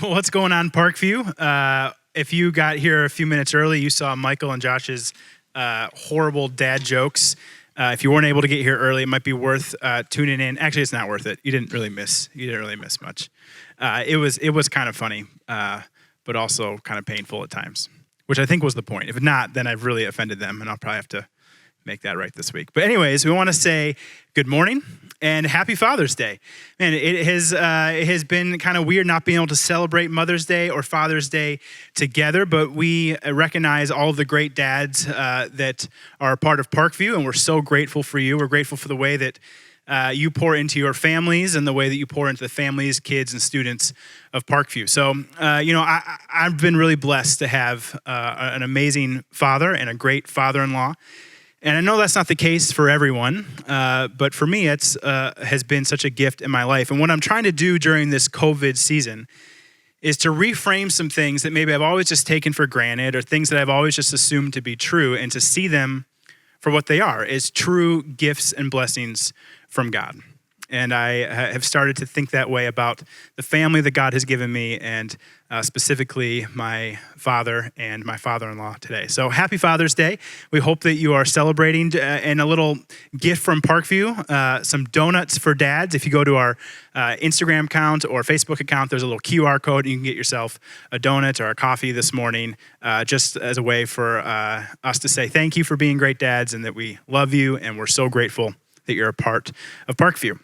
Well, what's going on, Parkview? If you got here a few minutes early, you saw Michael and Josh's horrible dad jokes. If you weren't able to get here early, it might be worth tuning in. Actually, it's not worth it. You didn't really miss much. It was kind of funny, but also kind of painful at times, which I think was the point. If not, then I've really offended them, and I'll probably have to make that right this week. But anyways, we want to say good morning and happy Father's Day. Man, it has been kind of weird not being able to celebrate Mother's Day or Father's Day together, but we recognize all of the great dads that are a part of Parkview, and we're so grateful for you. We're grateful for the way that you pour into your families and the way that you pour into the families, kids, and students of Parkview. So, I've been really blessed to have an amazing father and a great father-in-law. And I know that's not the case for everyone, but for me, it's has been such a gift in my life. And what I'm trying to do during this COVID season is to reframe some things that maybe I've always just taken for granted or things that I've always just assumed to be true, and to see them for what they are, as true gifts and blessings from God. And I have started to think that way about the family that God has given me, and specifically my father and my father-in-law today. So happy Father's Day. We hope that you are celebrating, and a little gift from Parkview, some donuts for dads. If you go to our Instagram account or Facebook account, there's a little QR code, and you can get yourself a donut or a coffee this morning, just as a way for us to say thank you for being great dads, and that we love you, and we're so grateful that you're a part of Parkview.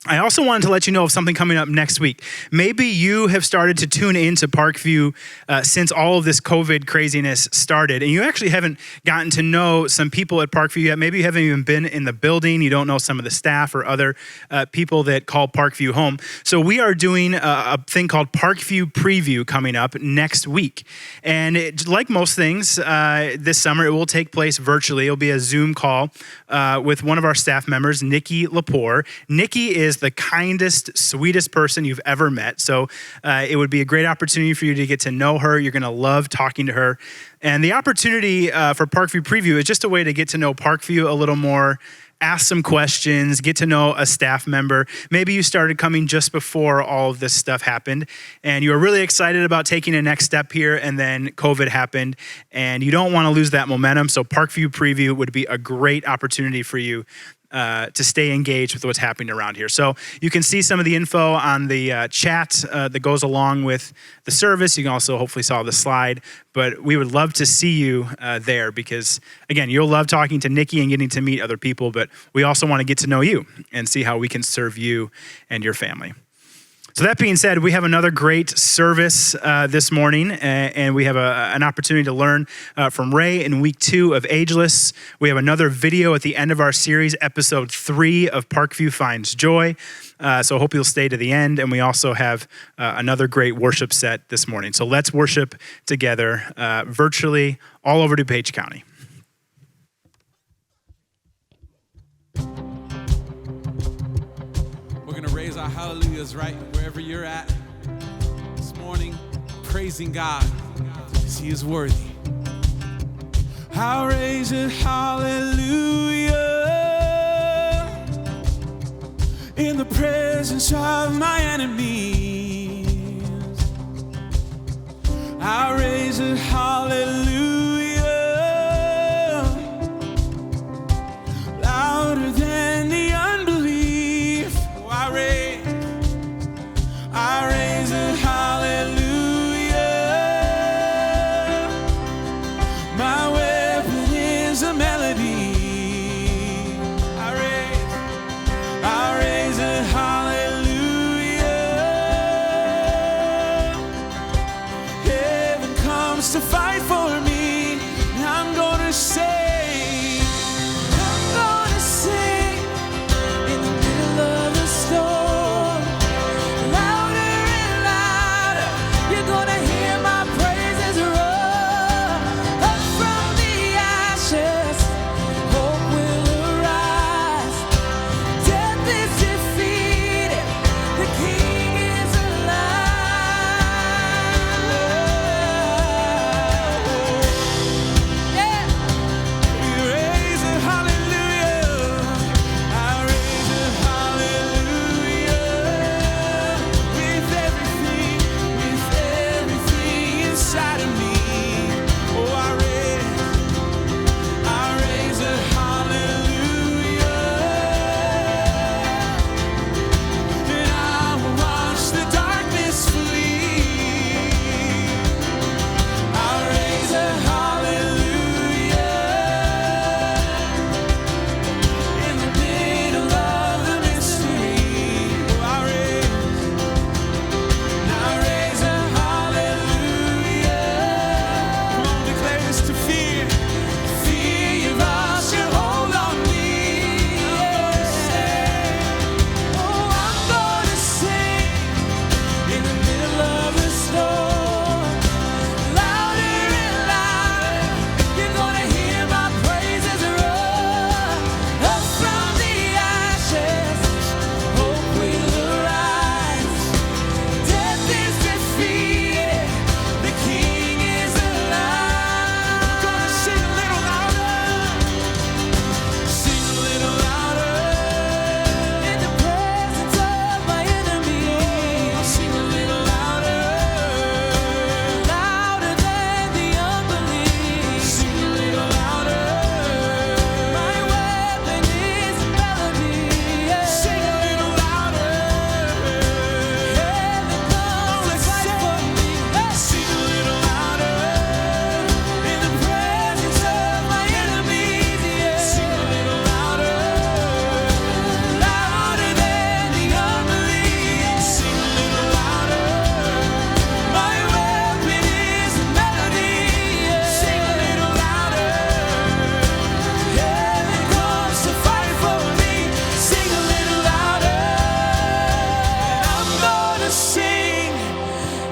I also wanted to let you know of something coming up next week. Maybe you have started to tune into Parkview since all of this COVID craziness started, and you actually haven't gotten to know some people at Parkview yet. Maybe you haven't even been in the building. You don't know some of the staff or other people that call Parkview home. So we are doing a thing called Parkview Preview coming up next week. And like most things this summer, it will take place virtually. It'll be a Zoom call with one of our staff members, Nikki Lepore. Nikki is the kindest, sweetest person you've ever met. So it would be a great opportunity for you to get to know her. You're going to love talking to her. And the opportunity for Parkview Preview is just a way to get to know Parkview a little more, ask some questions, get to know a staff member. Maybe you started coming just before all of this stuff happened, and you were really excited about taking a next step here, and then COVID happened, and you don't want to lose that momentum. So Parkview Preview would be a great opportunity for you to stay engaged with what's happening around here. So you can see some of the info on the chat that goes along with the service. You can also hopefully saw the slide, but we would love to see you there, because again, you'll love talking to Nikki and getting to meet other people, but we also want to get to know you and see how we can serve you and your family. So that being said, we have another great service this morning, and we have an opportunity to learn from Ray in week 2 of Ageless. We have another video at the end of our series, episode 3 of Parkview Finds Joy. So I hope you'll stay to the end, and we also have another great worship set this morning. So let's worship together virtually all over DuPage County. We're going to raise our hallelujahs right wherever you're at this morning, praising God because He is worthy. I'll raise a hallelujah in the presence of my enemies. I'll raise a hallelujah louder than the unbelief. I raise a hallelujah. My weapon is a melody. I raise a hallelujah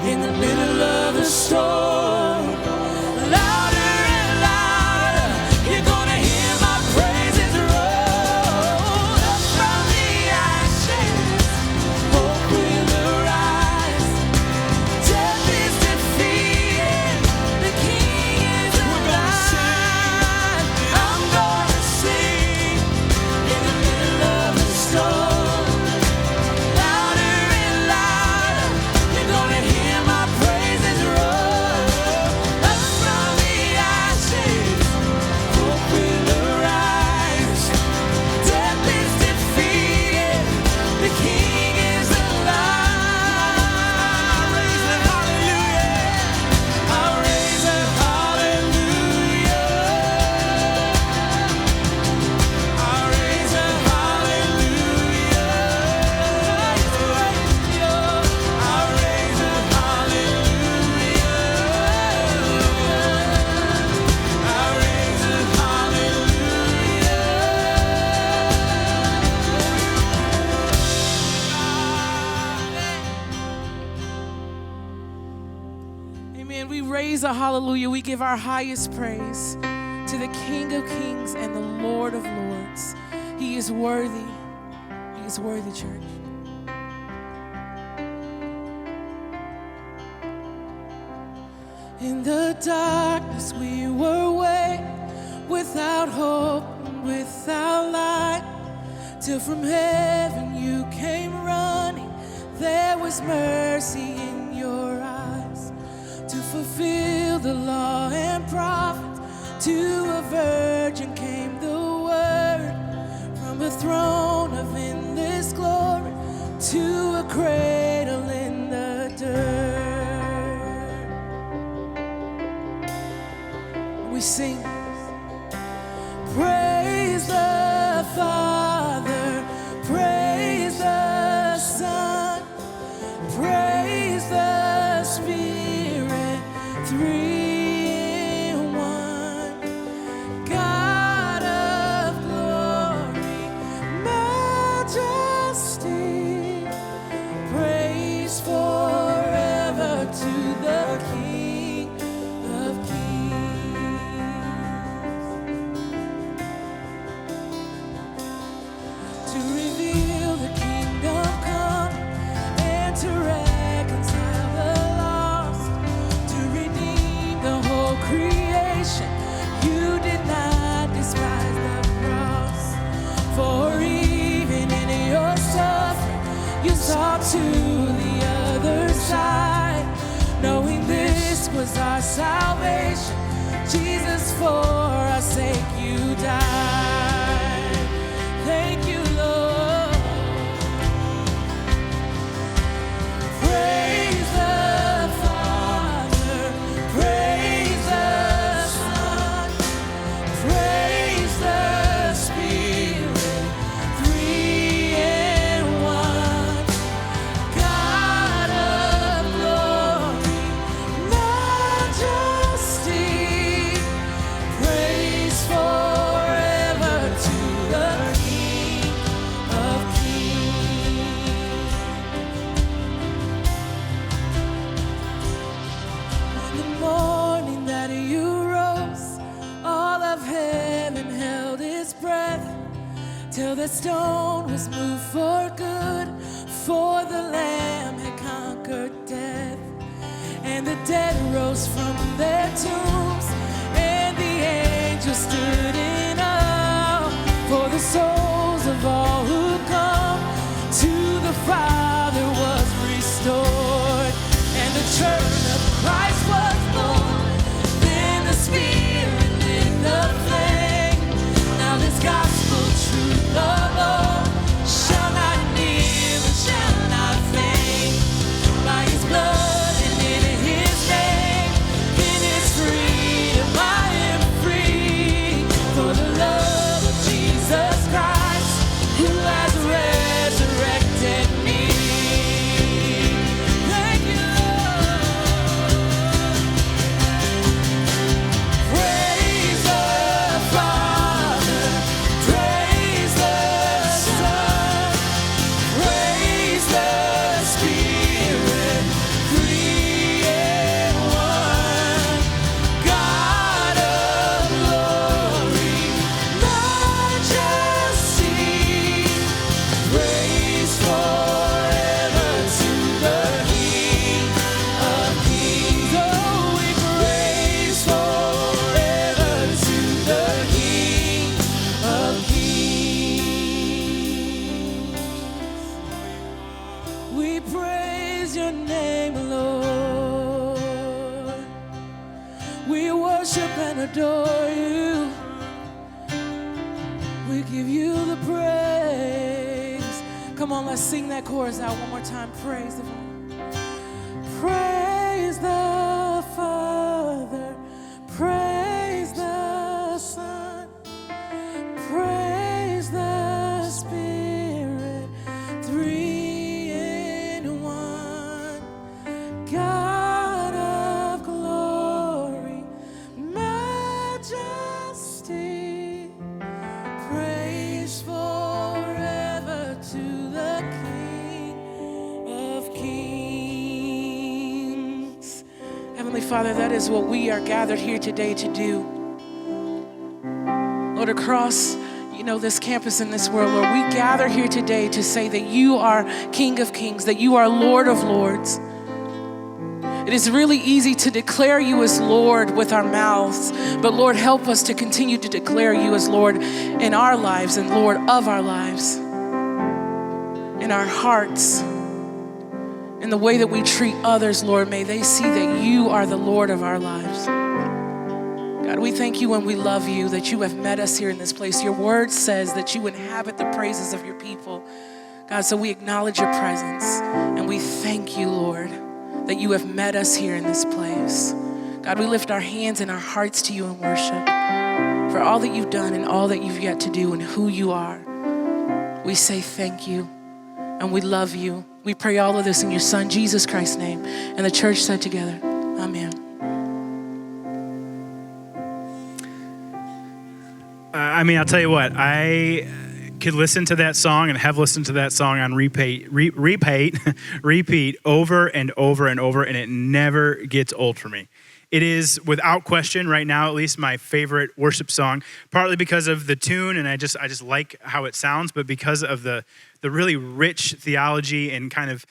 in the middle of the storm. Louder and louder, you're gonna hear my praises roll. Up from the ashes, hope will arise. Death is defeated, the King is alive. I'm gonna sing in the middle of the storm. Louder and louder, you're gonna hear my praises roll. Up from the ashes, hope will arise. Death is defeated, the King is alive. Raise it, hallelujah. I'll raise it, hallelujah. I'll raise it, hallelujah. I'll raise it, hallelujah. I'll raise it, hallelujah. Amen. We raise a hallelujah. We give our highest praise to the King of Kings and the Lord of Lords. He is worthy. He is worthy, church. In the darkness we were way without hope and without light, till from heaven you came running. There was mercy in your eyes to fulfill the law and prophets. To a virgin came the word, from a throne of endless glory to a cradle in the dirt. We sing, praise the Father, praise the Son, praise the Spirit, three in one. God of glory, majesty, praise forever to the King of Kings. To reveal the kingdom come and to reconcile the lost, to redeem the whole creation. You did not despise the cross, for even in your suffering you saw to the other side, knowing this was our salvation. Jesus, for our sake you died. Thank you, Lord. Praise the Father, praise the Son, praise the Spirit, three in one. God of glory, majesty, praise forever to the King of Kings. In the morning that you rose, all of heaven held its breath, till the stone was moved for good, for the Lamb had conquered death. And the dead rose from their tombs, and the angels stood in awe, for the souls of all who come to the Father was restored. And the church of Christ was born, then the Spirit lit the flame. Now this gospel truth of all shall not dim and shall not fade. By His blood and in His name, it is free. worship and adore you. We give you the praise. Come on, let's sing that chorus out one more time. Praise the Father. Praise the Father. Praise the Son. Praise the Spirit. Three in one. God of glory, majesty. Praise forever to the King of Kings. Heavenly Father, that is what we are gathered here today to do. Lord, across, this campus in this world, Lord, we gather here today to say that you are King of Kings, that you are Lord of Lords. It is really easy to declare you as Lord with our mouths, but Lord, help us to continue to declare you as Lord in our lives and Lord of our lives, in our hearts, in the way that we treat others, Lord. May they see that you are the Lord of our lives. God, we thank you and we love you that you have met us here in this place. Your word says that you inhabit the praises of your people. God, so we acknowledge your presence and we thank you, Lord, that you have met us here in this place. God, we lift our hands and our hearts to you in worship for all that you've done and all that you've yet to do and who you are. We say thank you and we love you. We pray all of this in your Son, Jesus Christ's name. And the church said together, amen. I'll tell you what, I could listen to that song and have listened to that song on repeat over and over and over, and it never gets old for me. It is, without question, right now at least, my favorite worship song, partly because of the tune, and I just like how it sounds, but because of the really rich theology and kind of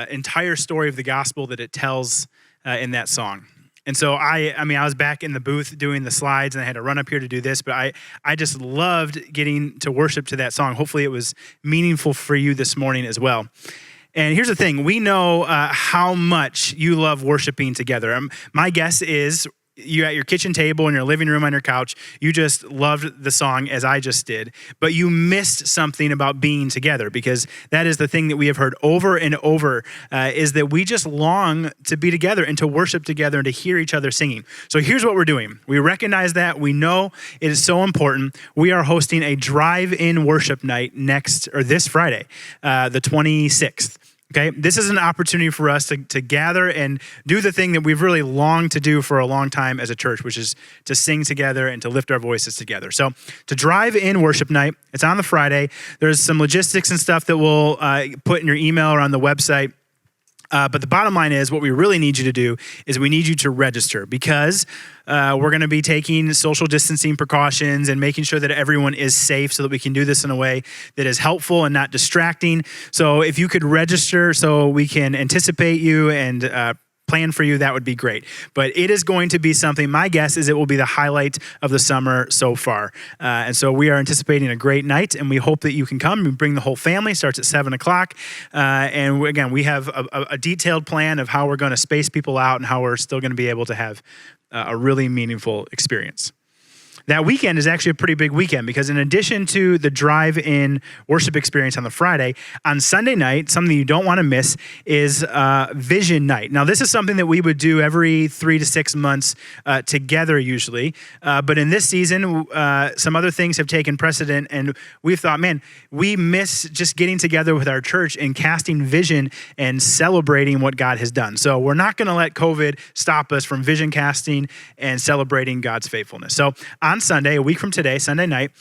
entire story of the gospel that it tells in that song. And so I was back in the booth doing the slides and I had to run up here to do this, but I just loved getting to worship to that song. Hopefully it was meaningful for you this morning as well. And here's the thing, we know how much you love worshiping together. My guess is you at your kitchen table, in your living room, on your couch, you just loved the song as I just did, but you missed something about being together, because that is the thing that we have heard over and over, is that we just long to be together and to worship together and to hear each other singing. So here's what we're doing. We recognize that. We know it is so important. We are hosting a drive-in worship night this Friday, the 26th. Okay, this is an opportunity for us to gather and do the thing that we've really longed to do for a long time as a church, which is to sing together and to lift our voices together. So to drive in worship night, it's on the Friday. There's some logistics and stuff that we'll put in your email or on the website. But the bottom line is, what we really need you to do is we need you to register, because we're going to be taking social distancing precautions and making sure that everyone is safe so that we can do this in a way that is helpful and not distracting. So if you could register so we can anticipate you and plan for you, that would be great. But it is going to be something, my guess is it will be the highlight of the summer so far. And so we are anticipating a great night, and we hope that you can come and bring the whole family. It starts at 7 o'clock. And again, we have a detailed plan of how we're going to space people out and how we're still going to be able to have a really meaningful experience. That weekend is actually a pretty big weekend, because in addition to the drive-in worship experience on the Friday, on Sunday night, something you don't want to miss is Vision Night. Now, this is something that we would do every 3 to 6 months together usually, but in this season, some other things have taken precedent, and we've thought, man, we miss just getting together with our church and casting vision and celebrating what God has done. So we're not going to let COVID stop us from vision casting and celebrating God's faithfulness. So on Sunday, a week from today, Sunday night,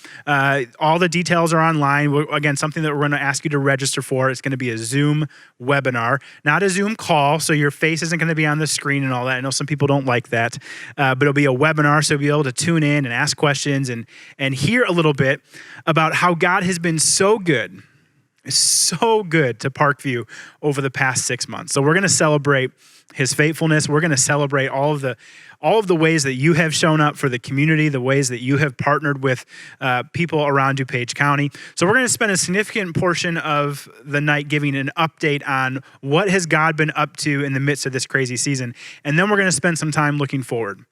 all the details are online. Again, something that we're going to ask you to register for. It's going to be a Zoom webinar, not a Zoom call, so your face isn't going to be on the screen and all that. I know some people don't like that, but it'll be a webinar, so you'll be able to tune in and ask questions and hear a little bit about how God has been so good to Parkview over the past 6 months. So we're going to celebrate his faithfulness. We're going to celebrate all of the ways that you have shown up for the community, the ways that you have partnered with people around DuPage County. So we're going to spend a significant portion of the night giving an update on what has God been up to in the midst of this crazy season. And then we're going to spend some time looking forward.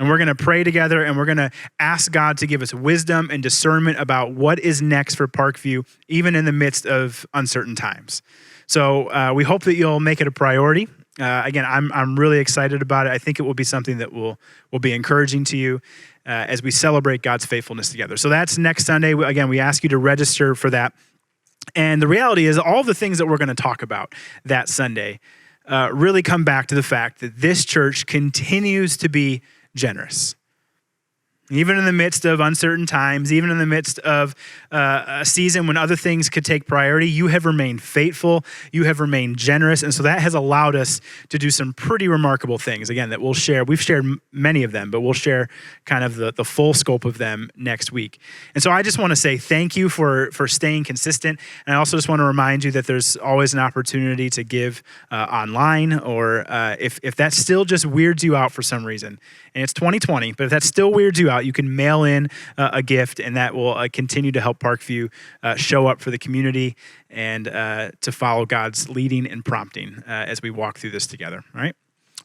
And we're going to pray together, and we're going to ask God to give us wisdom and discernment about what is next for Parkview, even in the midst of uncertain times. So we hope that you'll make it a priority. Again, I'm really excited about it. I think it will be something that will be encouraging to you as we celebrate God's faithfulness together. So that's next Sunday. Again, we ask you to register for that. And the reality is all the things that we're going to talk about that Sunday really come back to the fact that this church continues to be generous. Even in the midst of uncertain times, even in the midst of a season when other things could take priority, you have remained faithful, you have remained generous, and so that has allowed us to do some pretty remarkable things, again, that we'll share. We've shared many of them, but we'll share kind of the full scope of them next week. And so I just want to say thank you for staying consistent, and I also just want to remind you that there's always an opportunity to give online, or if that still just weirds you out for some reason, and it's 2020, but if that still weirds you out, you can mail in a gift, and that will continue to help Parkview show up for the community and to follow God's leading and prompting as we walk through this together. All right?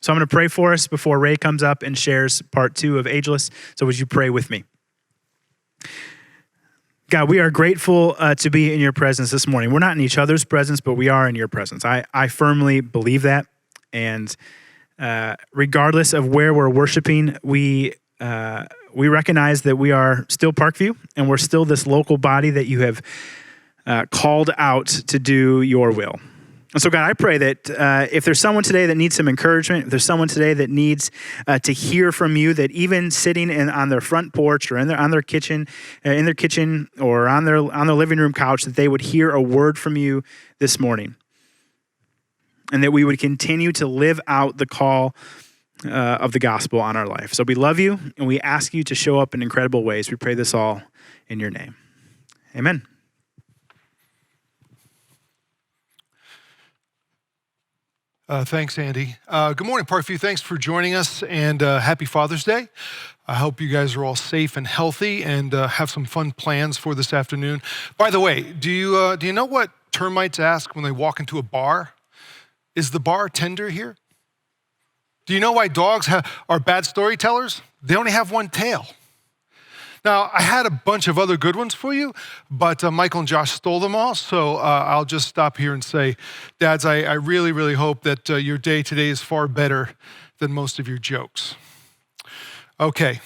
So I'm going to pray for us before Ray comes up and shares part 2 of Ageless. So would you pray with me? God, we are grateful to be in your presence this morning. We're not in each other's presence, but we are in your presence. I firmly believe that. And regardless of where we're worshiping, we recognize that we are still Parkview, and we're still this local body that you have called out to do your will. And so, God, I pray that if there's someone today that needs some encouragement, if there's someone today that needs to hear from you, that even sitting on their front porch or in their kitchen or on their living room couch, that they would hear a word from you this morning, and that we would continue to live out the call of the gospel on our life. So we love you, and we ask you to show up in incredible ways. We pray this all in your name. Amen. Thanks, Andy. Good morning, Parkview. Thanks for joining us, and happy Father's Day. I hope you guys are all safe and healthy and have some fun plans for this afternoon. By the way, do you know what termites ask when they walk into a bar? Is the bartender here? Do you know why dogs are bad storytellers? They only have one tail. Now, I had a bunch of other good ones for you, but Michael and Josh stole them all, so I'll just stop here and say, Dads, I really, really hope that your day today is far better than most of your jokes. Okay,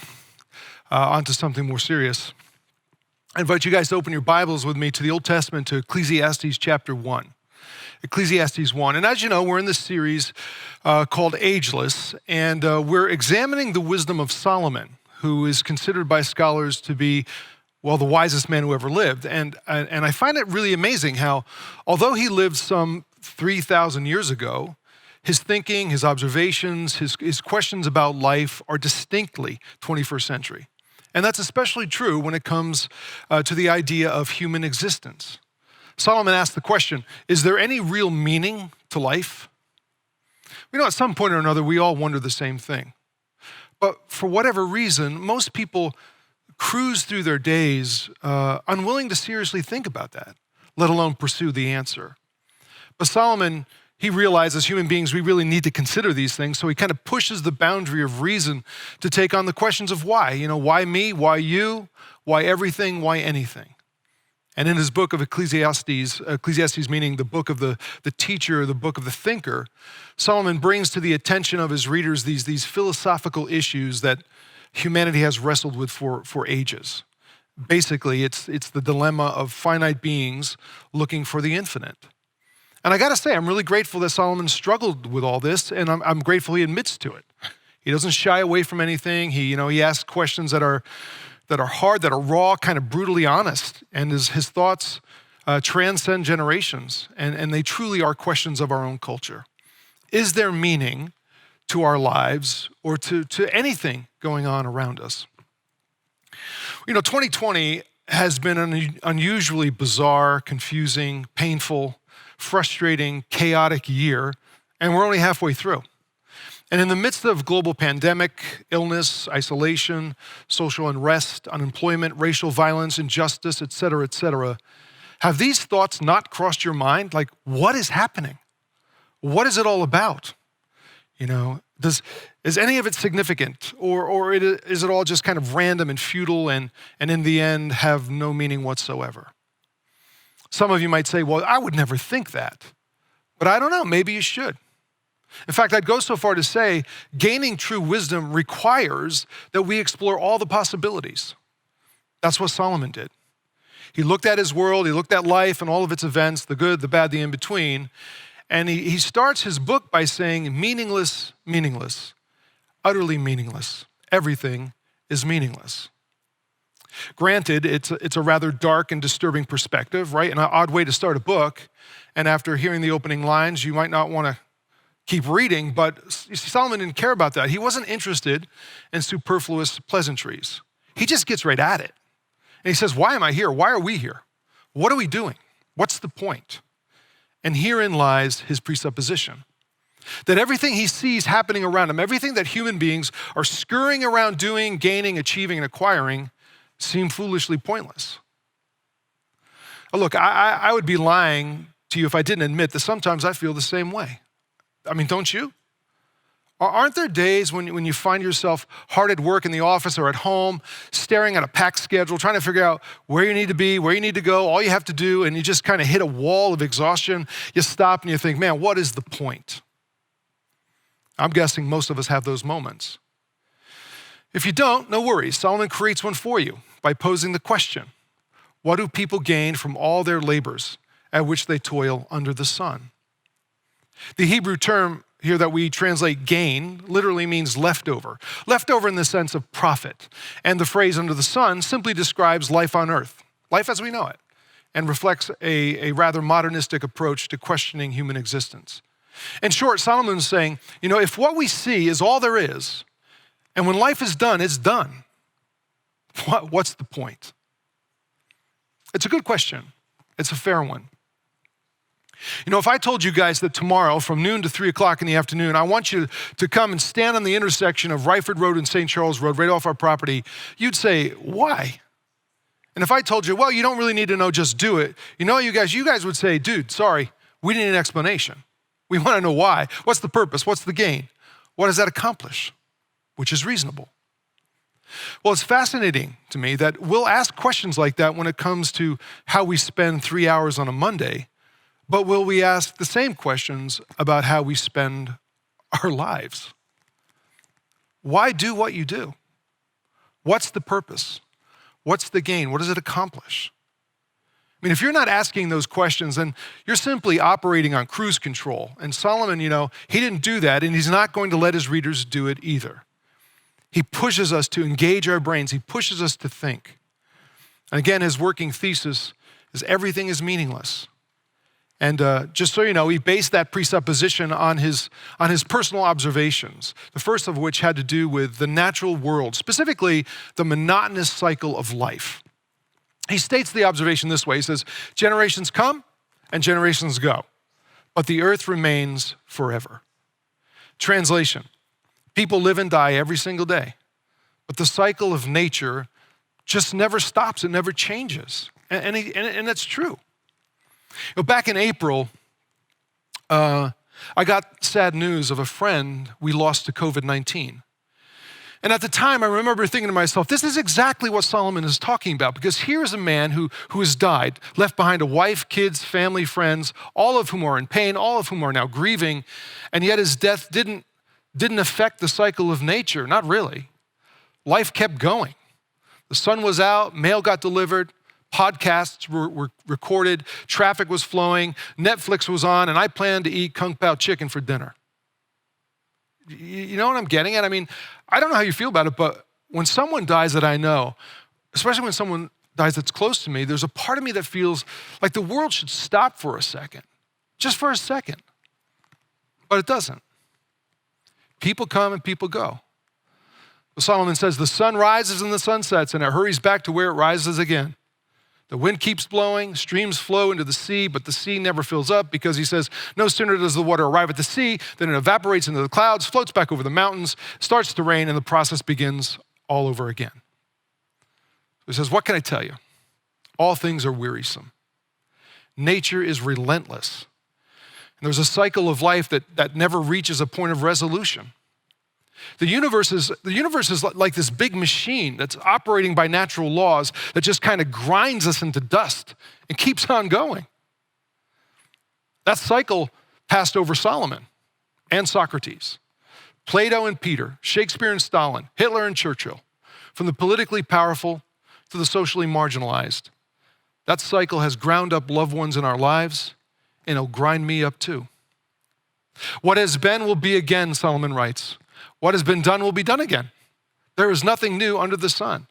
on to something more serious. I invite you guys to open your Bibles with me to the Old Testament, to Ecclesiastes chapter 1. Ecclesiastes 1. And as you know, we're in this series called Ageless, and we're examining the wisdom of Solomon, who is considered by scholars to be, well, the wisest man who ever lived. And I find it really amazing how, although he lived some 3,000 years ago, his thinking, his observations, his questions about life are distinctly 21st century. And that's especially true when it comes to the idea of human existence. Solomon asked the question, is there any real meaning to life? You know, at some point or another, we all wonder the same thing. But for whatever reason, most people cruise through their days unwilling to seriously think about that, let alone pursue the answer. But Solomon, he realized as human beings, we really need to consider these things, so he kind of pushes the boundary of reason to take on the questions of why. You know, why me, why you, why everything, why anything? And in his book of Ecclesiastes meaning the book of the teacher, the book of the thinker, Solomon brings to the attention of his readers these philosophical issues that humanity has wrestled with for ages. Basically, it's the dilemma of finite beings looking for the infinite. And I gotta say, I'm really grateful that Solomon struggled with all this, and I'm grateful he admits to it. He doesn't shy away from anything. He asks questions that are hard, that are raw, kind of brutally honest. And his thoughts transcend generations, and they truly are questions of our own culture. Is there meaning to our lives or to anything going on around us? You know, 2020 has been an unusually bizarre, confusing, painful, frustrating, chaotic year, and we're only halfway through. And in the midst of global pandemic, illness, isolation, social unrest, unemployment, racial violence, injustice, et cetera, have these thoughts not crossed your mind? Like, what is happening? What is it all about? You know, Is any of it significant? Or is it all just kind of random and futile and in the end have no meaning whatsoever? Some of you might say, well, I would never think that. But I don't know, maybe you should. In fact, I'd go so far to say gaining true wisdom requires that we explore all the possibilities. That's what Solomon did. He looked at his world, he looked at life and all of its events, the good, the bad, the in-between, and he starts his book by saying, meaningless, meaningless, utterly meaningless. Everything is meaningless. Granted, it's a rather dark and disturbing perspective, right? An odd way to start a book. And after hearing the opening lines, you might not want to keep reading, but you see, Solomon didn't care about that. He wasn't interested in superfluous pleasantries. He just gets right at it. And he says, why am I here? Why are we here? What are we doing? What's the point? And herein lies his presupposition. That everything he sees happening around him, everything that human beings are scurrying around doing, gaining, achieving, and acquiring, seem foolishly pointless. Look, I would be lying to you if I didn't admit that sometimes I feel the same way. I mean, don't you? Aren't there days when you find yourself hard at work in the office or at home, staring at a packed schedule, trying to figure out where you need to be, where you need to go, all you have to do, and you just kind of hit a wall of exhaustion? You stop and you think, man, what is the point? I'm guessing most of us have those moments. If you don't, no worries. Solomon creates one for you by posing the question, what do people gain from all their labors at which they toil under the sun? The Hebrew term here that we translate gain literally means leftover. Leftover in the sense of profit. And the phrase under the sun simply describes life on earth, life as we know it, and reflects a rather modernistic approach to questioning human existence. In short, Solomon's saying, if what we see is all there is, and when life is done, it's done, what's the point? It's a good question. It's a fair one. If I told you guys that tomorrow from noon to 3 o'clock in the afternoon, I want you to come and stand on the intersection of Ryford Road and St. Charles Road right off our property, you'd say, why? And if I told you, well, you don't really need to know, just do it. You guys would say, dude, sorry, we need an explanation. We want to know why. What's the purpose? What's the gain? What does that accomplish? Which is reasonable. Well, it's fascinating to me that we'll ask questions like that when it comes to how we spend 3 hours on a Monday, but will we ask the same questions about how we spend our lives? Why do what you do? What's the purpose? What's the gain? What does it accomplish? I mean, if you're not asking those questions, then you're simply operating on cruise control. And Solomon, he didn't do that, and he's not going to let his readers do it either. He pushes us to engage our brains. He pushes us to think. And again, his working thesis is everything is meaningless. And just so you know, he based that presupposition on his personal observations, the first of which had to do with the natural world, specifically the monotonous cycle of life. He states the observation this way. He says, generations come and generations go, but the earth remains forever. Translation, people live and die every single day, but the cycle of nature just never stops. It never changes. And that's true. Back in April, I got sad news of a friend we lost to COVID-19. And at the time, I remember thinking to myself, this is exactly what Solomon is talking about, because here's a man who has died, left behind a wife, kids, family, friends, all of whom are in pain, all of whom are now grieving, and yet his death didn't affect the cycle of nature, not really. Life kept going. The sun was out, mail got delivered, podcasts were recorded, traffic was flowing, Netflix was on, and I planned to eat Kung Pao chicken for dinner. You know what I'm getting at? I mean, I don't know how you feel about it, but when someone dies that I know, especially when someone dies that's close to me, there's a part of me that feels like the world should stop for a second, just for a second. But it doesn't. People come and people go. Solomon says, the sun rises and the sun sets, and it hurries back to where it rises again. The wind keeps blowing, streams flow into the sea, but the sea never fills up because he says, no sooner does the water arrive at the sea than it evaporates into the clouds, floats back over the mountains, starts to rain, and the process begins all over again. So he says, what can I tell you? All things are wearisome. Nature is relentless. And there's a cycle of life that never reaches a point of resolution. The universe is like this big machine that's operating by natural laws that just kind of grinds us into dust and keeps on going. That cycle passed over Solomon and Socrates, Plato and Peter, Shakespeare and Stalin, Hitler and Churchill, from the politically powerful to the socially marginalized. That cycle has ground up loved ones in our lives, and it'll grind me up too. What has been will be again, Solomon writes. What has been done will be done again. There is nothing new under the sun.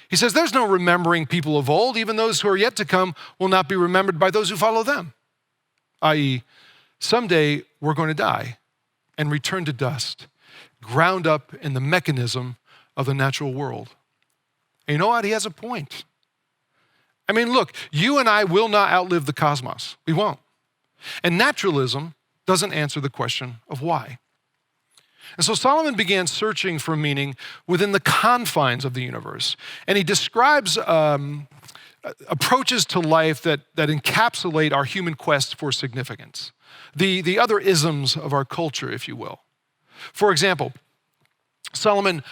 He says there's no remembering people of old. Even those who are yet to come will not be remembered by those who follow them. I.e., someday we're going to die and return to dust, ground up in the mechanism of the natural world. And you know what? He has a point. I mean, look, you and I will not outlive the cosmos. We won't. And naturalism doesn't answer the question of why. And so Solomon began searching for meaning within the confines of the universe. And he describes approaches to life that encapsulate our human quest for significance, the other isms of our culture, if you will. For example, Solomon,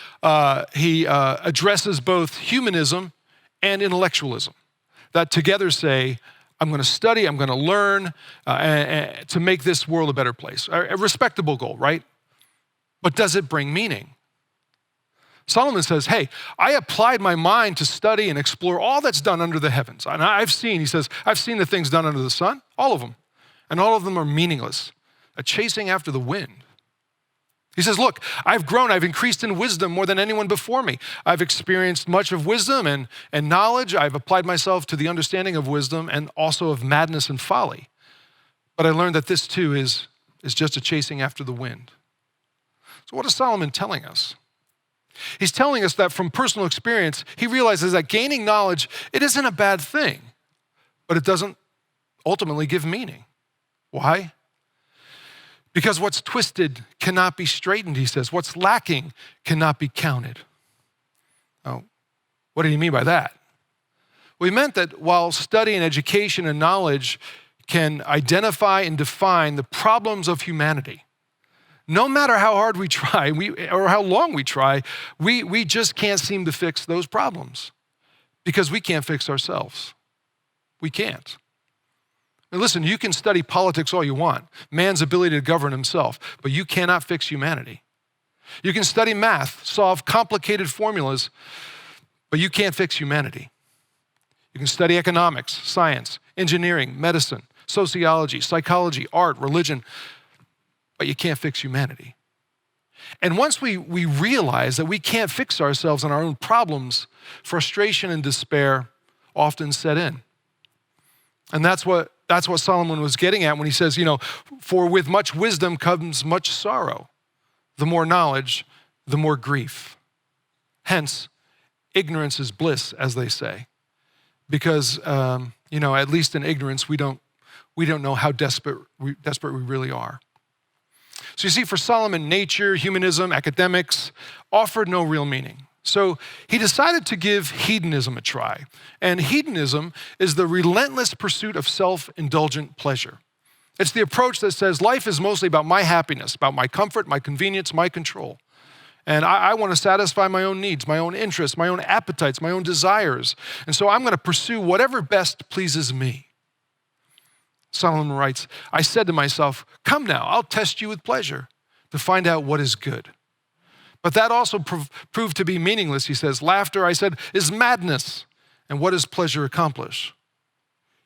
he addresses both humanism and intellectualism that together say, I'm going to study, I'm going to learn to make this world a better place. A respectable goal, right? But does it bring meaning? Solomon says, hey, I applied my mind to study and explore all that's done under the heavens. And I've seen the things done under the sun, all of them. And all of them are meaningless, a chasing after the wind. He says, look, I've grown, I've increased in wisdom more than anyone before me. I've experienced much of wisdom and knowledge. I've applied myself to the understanding of wisdom and also of madness and folly. But I learned that this too is just a chasing after the wind. So what is Solomon telling us? He's telling us that from personal experience, he realizes that gaining knowledge, it isn't a bad thing, but it doesn't ultimately give meaning. Why? Because what's twisted cannot be straightened, he says. What's lacking cannot be counted. Oh, what do you mean by that? Well, he meant that while study and education and knowledge can identify and define the problems of humanity, no matter how hard we try or how long we try, we just can't seem to fix those problems because we can't fix ourselves. We can't. And listen, you can study politics all you want, man's ability to govern himself, but you cannot fix humanity. You can study math, solve complicated formulas, but you can't fix humanity. You can study economics, science, engineering, medicine, sociology, psychology, art, religion, but you can't fix humanity. And once we realize that we can't fix ourselves and our own problems, frustration and despair often set in. And that's what Solomon was getting at when he says, for with much wisdom comes much sorrow. The more knowledge, the more grief. Hence, ignorance is bliss, as they say. Because, at least in ignorance, we don't know how desperate we really are. So you see, for Solomon, nature, humanism, academics offered no real meaning. So he decided to give hedonism a try. And hedonism is the relentless pursuit of self-indulgent pleasure. It's the approach that says life is mostly about my happiness, about my comfort, my convenience, my control. And I want to satisfy my own needs, my own interests, my own appetites, my own desires. And so I'm going to pursue whatever best pleases me. Solomon writes, I said to myself, come now, I'll test you with pleasure to find out what is good. But that also proved to be meaningless, he says. Laughter, I said, is madness. And what does pleasure accomplish?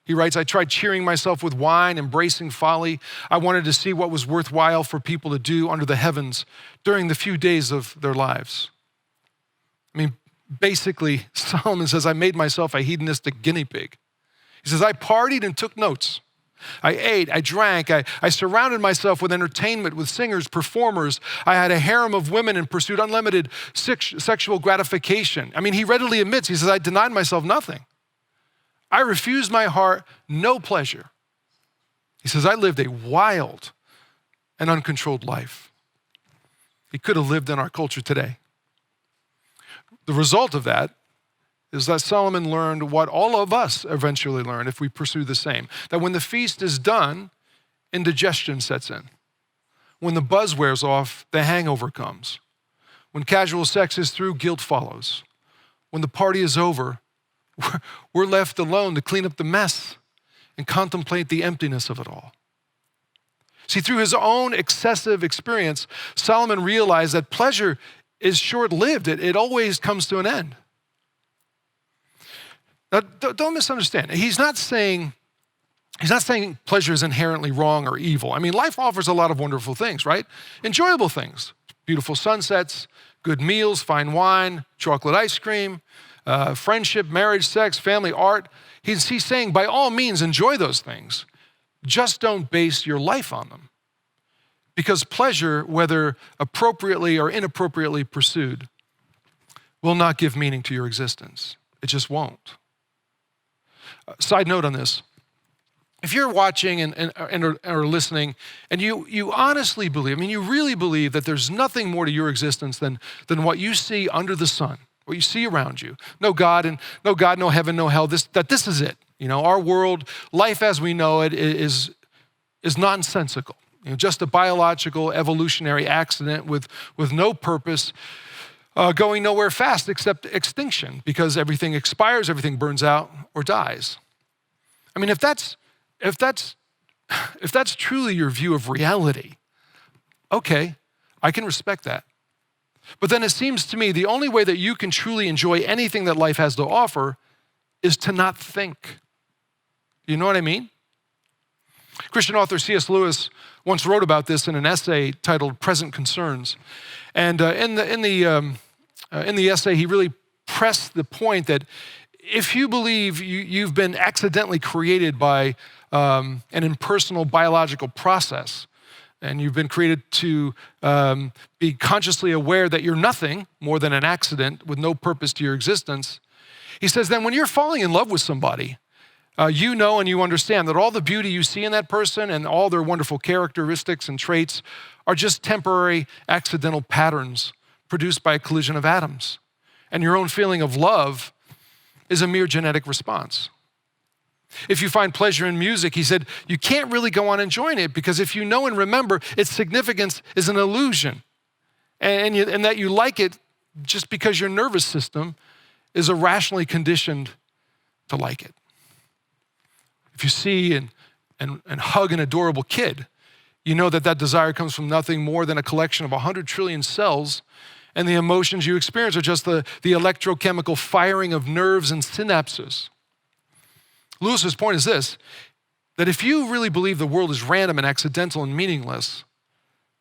He writes, I tried cheering myself with wine, embracing folly. I wanted to see what was worthwhile for people to do under the heavens during the few days of their lives. I mean, basically, Solomon says, I made myself a hedonistic guinea pig. He says, I partied and took notes. I ate, I drank, I surrounded myself with entertainment, with singers, performers. I had a harem of women and pursued unlimited sexual gratification. I mean, he readily admits, he says, I denied myself nothing. I refused my heart no pleasure. He says, I lived a wild and uncontrolled life. He could have lived in our culture today. The result of that is that Solomon learned what all of us eventually learn if we pursue the same. That when the feast is done, indigestion sets in. When the buzz wears off, the hangover comes. When casual sex is through, guilt follows. When the party is over, we're left alone to clean up the mess and contemplate the emptiness of it all. See, through his own excessive experience, Solomon realized that pleasure is short-lived. It always comes to an end. Now, don't misunderstand. He's not saying pleasure is inherently wrong or evil. I mean, life offers a lot of wonderful things, right? Enjoyable things. Beautiful sunsets, good meals, fine wine, chocolate ice cream, friendship, marriage, sex, family, art. He's saying, by all means, enjoy those things. Just don't base your life on them. Because pleasure, whether appropriately or inappropriately pursued, will not give meaning to your existence. It just won't. Side note on this. If you're watching and are listening, and you honestly believe, I mean, you really believe that there's nothing more to your existence than what you see under the sun, what you see around you. No God, no heaven, no hell, this is it. You know, our world, life as we know it is nonsensical. You know, just a biological evolutionary accident with no purpose, going nowhere fast except extinction, because everything expires, everything burns out or dies. I mean, if that's truly your view of reality, okay, I can respect that. But then it seems to me the only way that you can truly enjoy anything that life has to offer is to not think. You know what I mean? Christian author C.S. Lewis once wrote about this in an essay titled "Present Concerns," and in the essay he really pressed the point that if you believe you've been accidentally created by an impersonal biological process, and you've been created to be consciously aware that you're nothing more than an accident with no purpose to your existence, he says, then when you're falling in love with somebody, you know and you understand that all the beauty you see in that person and all their wonderful characteristics and traits are just temporary accidental patterns produced by a collision of atoms. And your own feeling of love is a mere genetic response. If you find pleasure in music, he said, you can't really go on enjoying it because if you know and remember, its significance is an illusion. And that you like it just because your nervous system is irrationally conditioned to like it. If you see and hug an adorable kid, you know that desire comes from nothing more than a collection of 100 trillion cells, and the emotions you experience are just the electrochemical firing of nerves and synapses. Lewis's point is this, that if you really believe the world is random and accidental and meaningless,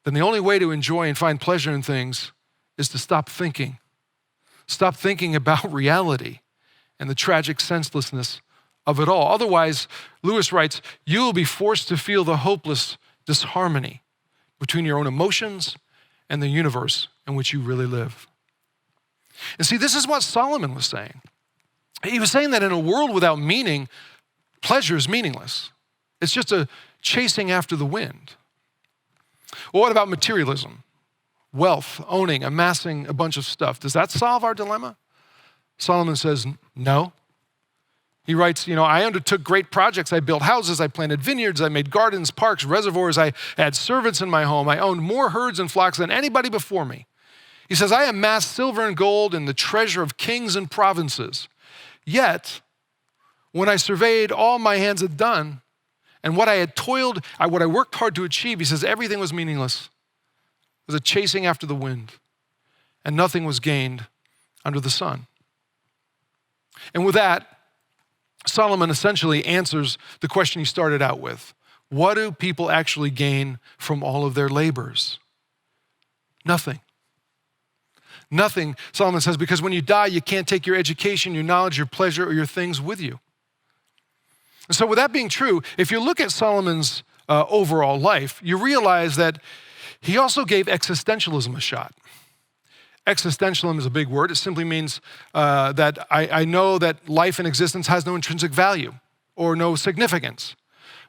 then the only way to enjoy and find pleasure in things is to stop thinking. Stop thinking about reality and the tragic senselessness of it all. Otherwise, Lewis writes, you will be forced to feel the hopeless disharmony between your own emotions and the universe in which you really live. And see, this is what Solomon was saying. He was saying that in a world without meaning, pleasure is meaningless. It's just a chasing after the wind. Well, what about materialism? Wealth, owning, amassing a bunch of stuff. Does that solve our dilemma? Solomon says, no. He writes, I undertook great projects. I built houses, I planted vineyards, I made gardens, parks, reservoirs. I had servants in my home. I owned more herds and flocks than anybody before me. He says, I amassed silver and gold and the treasure of kings and provinces. Yet, when I surveyed all my hands had done and what I had toiled, what I worked hard to achieve, he says, everything was meaningless. It was a chasing after the wind, and nothing was gained under the sun. And with that, Solomon essentially answers the question he started out with. What do people actually gain from all of their labors? Nothing. Nothing, Solomon says, because when you die, you can't take your education, your knowledge, your pleasure, or your things with you. And so with that being true, if you look at Solomon's overall life, you realize that he also gave existentialism a shot. Existentialism is a big word. It simply means that I know that life and existence has no intrinsic value or no significance,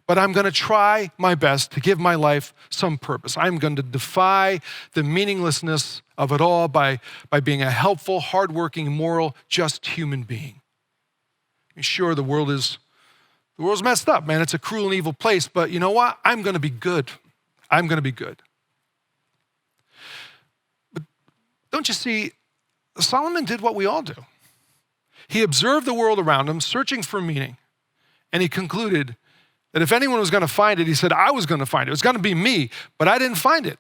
but I'm going to try my best to give my life some purpose. I'm going to defy the meaninglessness of it all by being a helpful, hardworking, moral, just human being. I mean, sure, the world's messed up, man. It's a cruel and evil place, but you know what? I'm going to be good. I'm going to be good. Don't you see, Solomon did what we all do. He observed the world around him, searching for meaning, and he concluded that if anyone was going to find it, he said, I was going to find it. It was going to be me, but I didn't find it.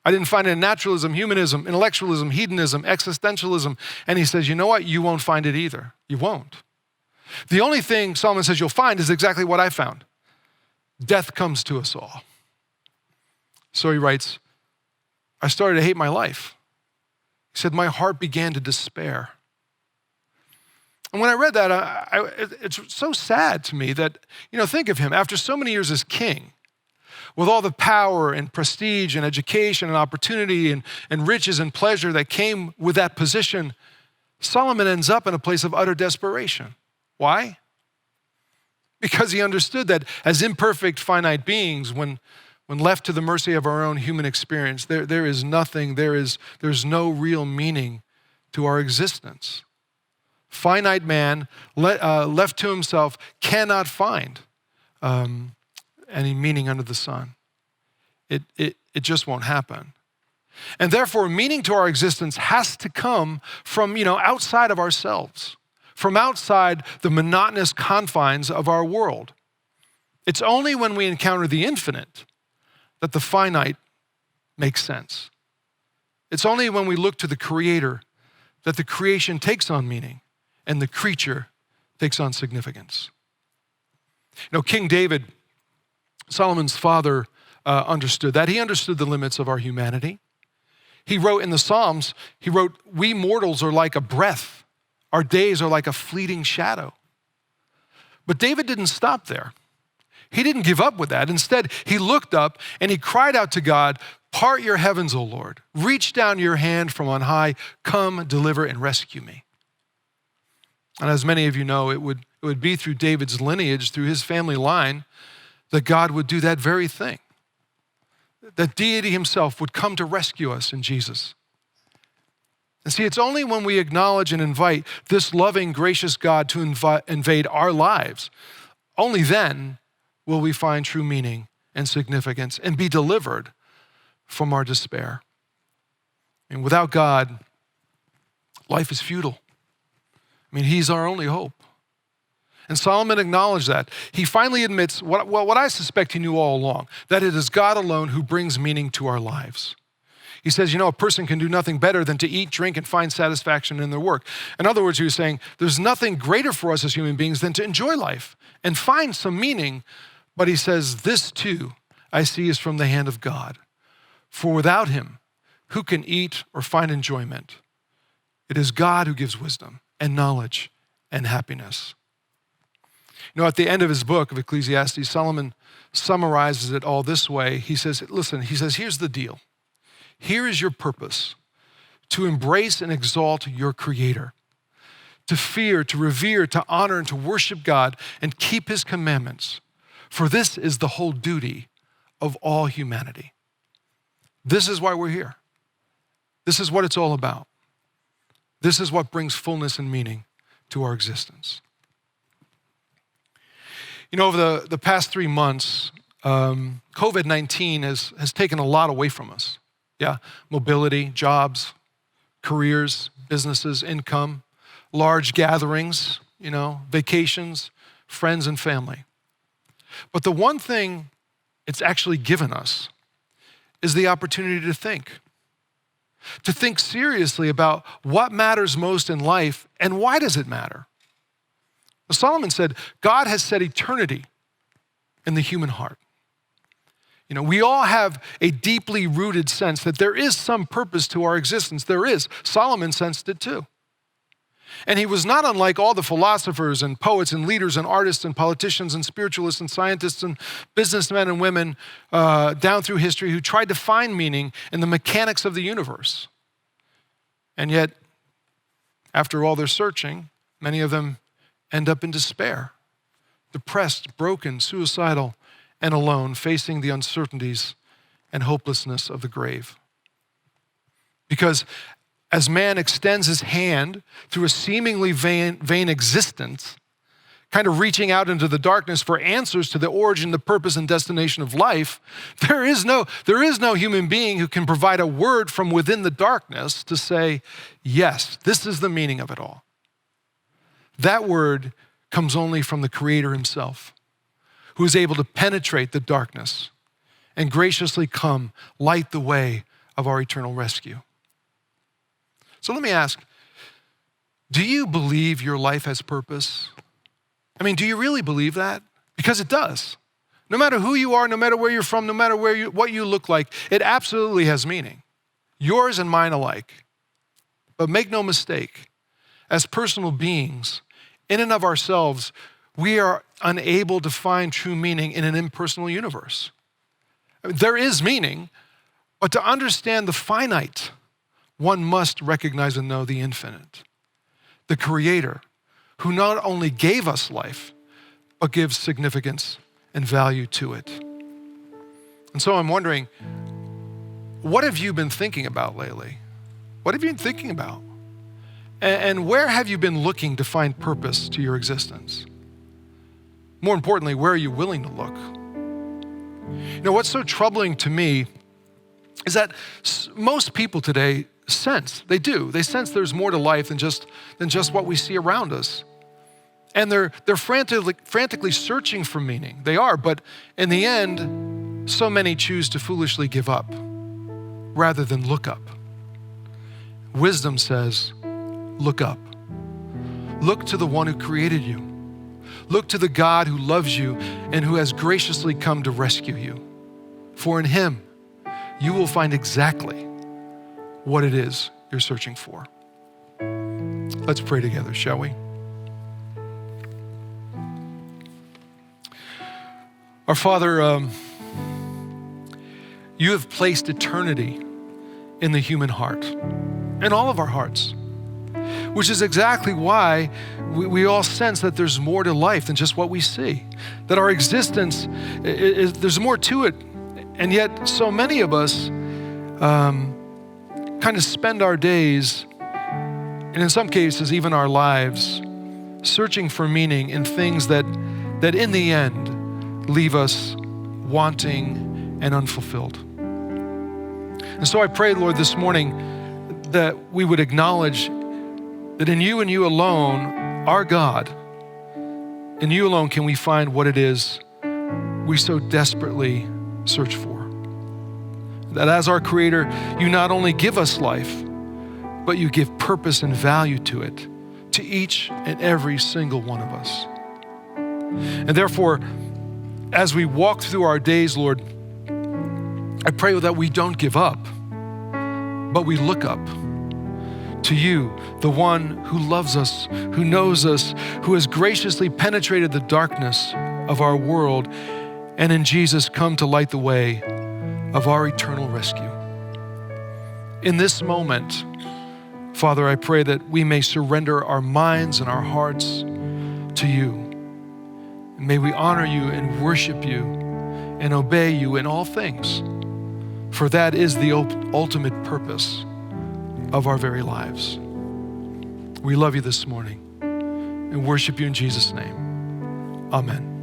I didn't find it in naturalism, humanism, intellectualism, hedonism, existentialism. And he says, you know what? You won't find it either. You won't. The only thing Solomon says you'll find is exactly what I found. Death comes to us all. So he writes, I started to hate my life. He said, my heart began to despair. And when I read that, it's so sad to me that, think of him, after so many years as king, with all the power and prestige and education and opportunity and riches and pleasure that came with that position, Solomon ends up in a place of utter desperation. Why? Because he understood that as imperfect, finite beings, when left to the mercy of our own human experience, there is nothing, there's no real meaning to our existence. Finite man, left to himself, cannot find any meaning under the sun. It just won't happen. And therefore, meaning to our existence has to come from, outside of ourselves, from outside the monotonous confines of our world. It's only when we encounter the infinite that the finite makes sense. It's only when we look to the Creator that the creation takes on meaning and the creature takes on significance. King David, Solomon's father, understood that. He understood the limits of our humanity. He wrote in the Psalms, we mortals are like a breath. Our days are like a fleeting shadow. But David didn't stop there. He didn't give up with that. Instead, he looked up and he cried out to God, part your heavens, O Lord. Reach down your hand from on high. Come, deliver, and rescue me. And as many of you know, it would be through David's lineage, through his family line, that God would do that very thing. That deity himself would come to rescue us in Jesus. And see, it's only when we acknowledge and invite this loving, gracious God to invade our lives, only then will we find true meaning and significance and be delivered from our despair. And without God, life is futile. He's our only hope. And Solomon acknowledged that. He finally admits what I suspect he knew all along, that it is God alone who brings meaning to our lives. He says, a person can do nothing better than to eat, drink, and find satisfaction in their work. In other words, he was saying, there's nothing greater for us as human beings than to enjoy life and find some meaning. But he says, this too I see is from the hand of God. For without him, who can eat or find enjoyment? It is God who gives wisdom and knowledge and happiness. At the end of his book of Ecclesiastes, Solomon summarizes it all this way. He says, here's the deal. Here is your purpose, to embrace and exalt your Creator, to fear, to revere, to honor, and to worship God and keep his commandments. For this is the whole duty of all humanity. This is why we're here. This is what it's all about. This is what brings fullness and meaning to our existence. Over the past 3 months, COVID-19 has taken a lot away from us. Yeah, mobility, jobs, careers, businesses, income, large gatherings, vacations, friends and family. But the one thing it's actually given us is the opportunity to think seriously about what matters most in life and why does it matter. Solomon said, God has set eternity in the human heart. We all have a deeply rooted sense that there is some purpose to our existence. There is. Solomon sensed it too. And he was not unlike all the philosophers and poets and leaders and artists and politicians and spiritualists and scientists and businessmen and women down through history who tried to find meaning in the mechanics of the universe. And yet, after all their searching, many of them end up in despair, depressed, broken, suicidal, and alone, facing the uncertainties and hopelessness of the grave. Because as man extends his hand through a seemingly vain existence, kind of reaching out into the darkness for answers to the origin, the purpose, and destination of life, there is no human being who can provide a word from within the darkness to say, yes, this is the meaning of it all. That word comes only from the Creator himself, who is able to penetrate the darkness and graciously come light the way of our eternal rescue. So let me ask, do you believe your life has purpose? I mean, do you really believe that? Because it does. No matter who you are, no matter where you're from, no matter what you look like, it absolutely has meaning. Yours and mine alike. But make no mistake, as personal beings, in and of ourselves, we are unable to find true meaning in an impersonal universe. There is meaning, but to understand the finite, one must recognize and know the infinite. The Creator, who not only gave us life, but gives significance and value to it. And so I'm wondering, what have you been thinking about lately? What have you been thinking about? And where have you been looking to find purpose to your existence? More importantly, where are you willing to look? You know, what's so troubling to me is that most people today sense there's more to life than just what we see around us. And they're frantically searching for meaning. They are, but in the end, so many choose to foolishly give up rather than look up. Wisdom says, look up. Look to the one who created you. Look to the God who loves you and who has graciously come to rescue you. For in him, you will find exactly what it is you're searching for. Let's pray together, shall we? Our Father, you have placed eternity in the human heart, in all of our hearts, which is exactly why we all sense that there's more to life than just what we see, that our existence, there's more to it, and yet so many of us kind of spend our days, and in some cases even our lives, searching for meaning in things that in the end leave us wanting and unfulfilled. And so I pray, Lord, this morning that we would acknowledge that in you and you alone, our God, in you alone can we find what it is we so desperately search for. That as our Creator, you not only give us life, but you give purpose and value to it, to each and every single one of us. And therefore, as we walk through our days, Lord, I pray that we don't give up, but we look up to you, the one who loves us, who knows us, who has graciously penetrated the darkness of our world, and in Jesus come to light the way of our eternal rescue. In this moment, Father, I pray that we may surrender our minds and our hearts to you. And may we honor you and worship you and obey you in all things, for that is the ultimate purpose of our very lives. We love you this morning and worship you in Jesus' name. Amen.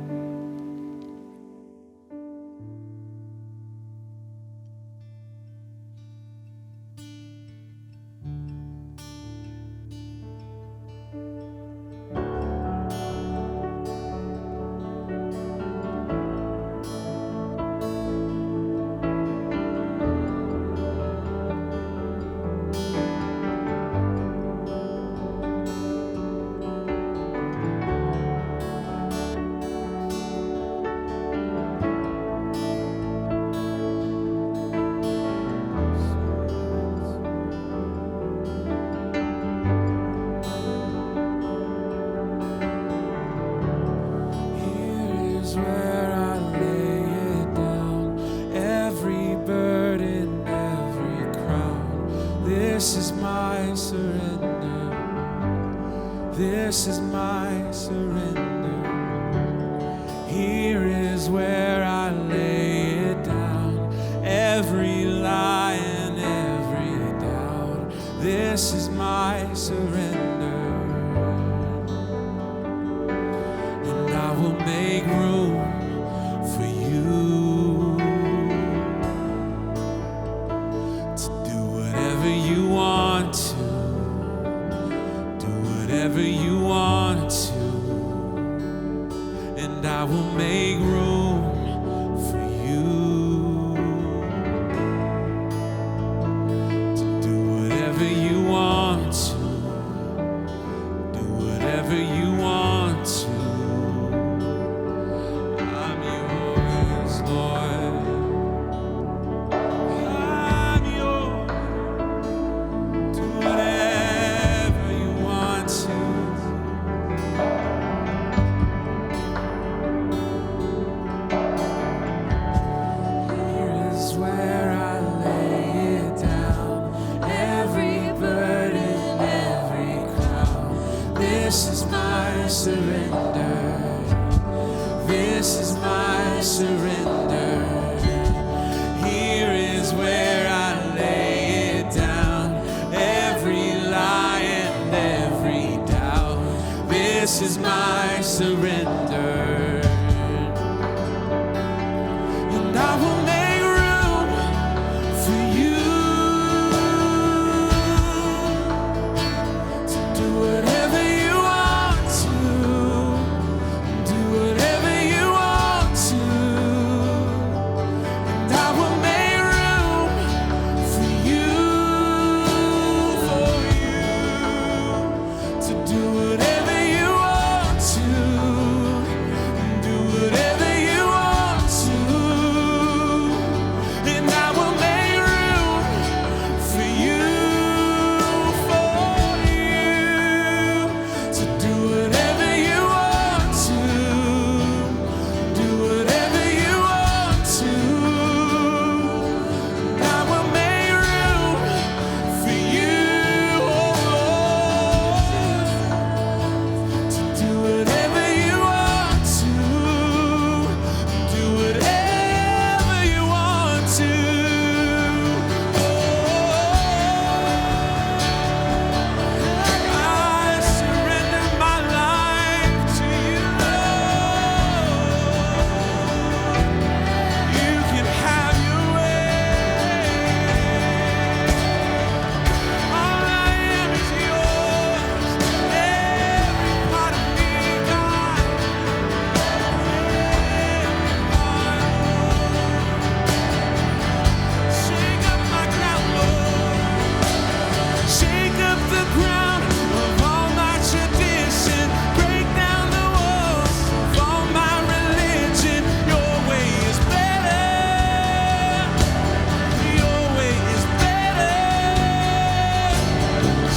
This is my surrender. This is my surrender. Here is where I lay it down. Every lie and every doubt. This is my surrender. whatever you want to, and I will make room for you to do whatever you want to, do whatever you want to. I'm yours, Lord. I'm yours. Do whatever you want to. Here is where I lay it down. Every burden, every crown. This is my surrender. This is my surrender. Here is where I lay it down. Every lie and every doubt. This is my surrender. And I will make room for you to do whatever you want to, do whatever you want to. And I will make room for you, to do whatever you want to, do whatever you want to. And I will make room for you, to do whatever you want to, do whatever you want to. And I will make room for you, to do whatever you want to, do whatever you want to. I surrender my life to you, Lord. You can have your way. All I am is yours. Every part of me, God. Shake up my ground, Lord. Shake up the ground of all my tradition. Break down the walls of all my religion. Your way is better. Your way is better.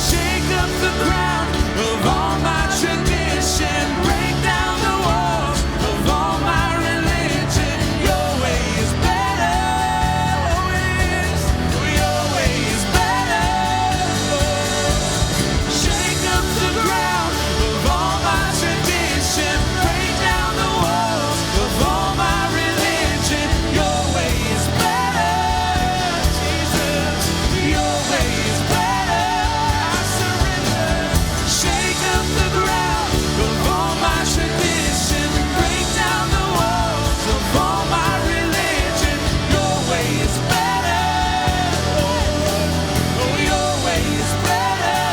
Shake up the ground of all my tradition. Break down the walls of all my religion. Your way is better. Oh, it is. Your way is better. Shake up the ground of all my tradition. Break down the walls of all my religion. Your way is better, Jesus. Your way is better. I surrender. Shake up the ground of all my tradition. Break down the walls of all my religion. Your way is better. Oh, your way is better.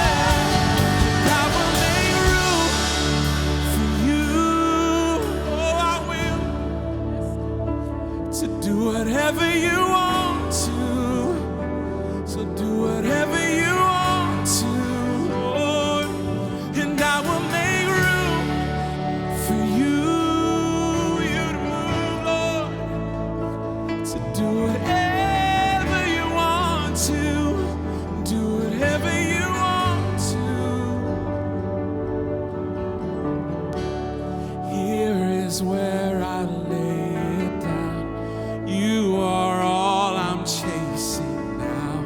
I will make room for you. Oh, I will. To do whatever you want to. So do whatever you want to, Lord. And I will make room for you, you to move, Lord. To do whatever you want to, do whatever you want to. Here is where I lay it down. You are all I'm chasing now.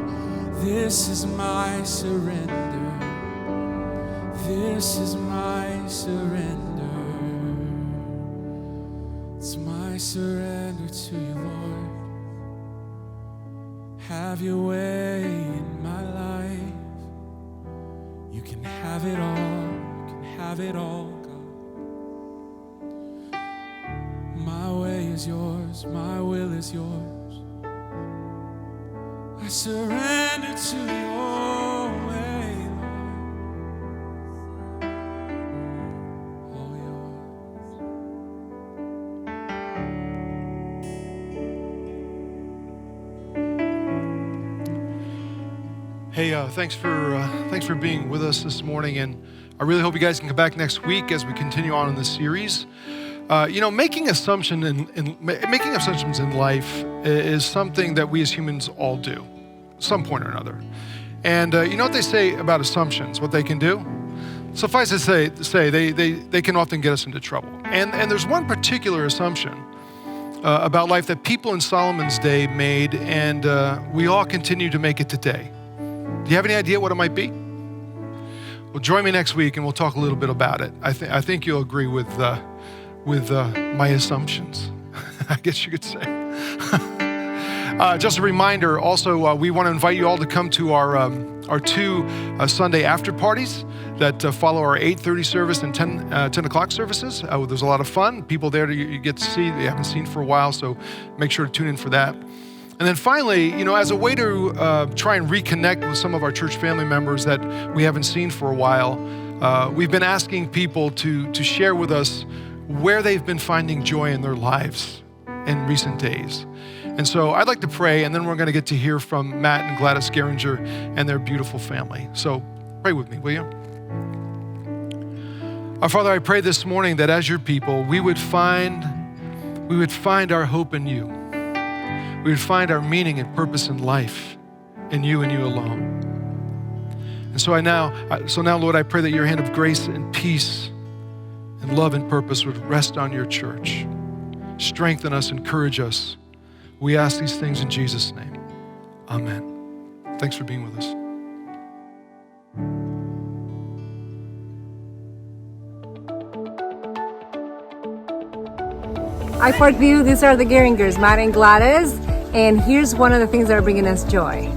This is my surrender. This is my surrender. It's my surrender to you, Lord. Have your way in my life. You can have it all. You can have it all, God. My way is yours. My will is yours. I surrender to your way, Lord. Hey, thanks for being with us this morning, and I really hope you guys can come back next week as we continue on in this series. Making assumptions in life is something that we as humans all do, at some point or another. And you know what they say about assumptions? What they can do? Suffice to say they can often get us into trouble. And there's one particular assumption about life that people in Solomon's day made, and we all continue to make it today. Do you have any idea what it might be? Well, join me next week and we'll talk a little bit about it. I think you'll agree with my assumptions, I guess you could say. Just a reminder, also, we want to invite you all to come to our two Sunday after parties that follow our 8:30 service and 10 o'clock services. There's a lot of fun. People there you get to see that you haven't seen for a while, so make sure to tune in for that. And then finally, as a way to try and reconnect with some of our church family members that we haven't seen for a while, we've been asking people to share with us where they've been finding joy in their lives in recent days. And so I'd like to pray, and then we're going to get to hear from Matt and Gladys Geringer and their beautiful family. So pray with me, will you? Our Father, I pray this morning that as your people, we would find our hope in you. We would find our meaning and purpose in life in you and you alone. And so now, Lord, I pray that your hand of grace and peace and love and purpose would rest on your church. Strengthen us, encourage us. We ask these things in Jesus' name. Amen. Thanks for being with us. Hi, Parkview. These are the Geringers, Matt and Gladys. And here's one of the things that are bringing us joy.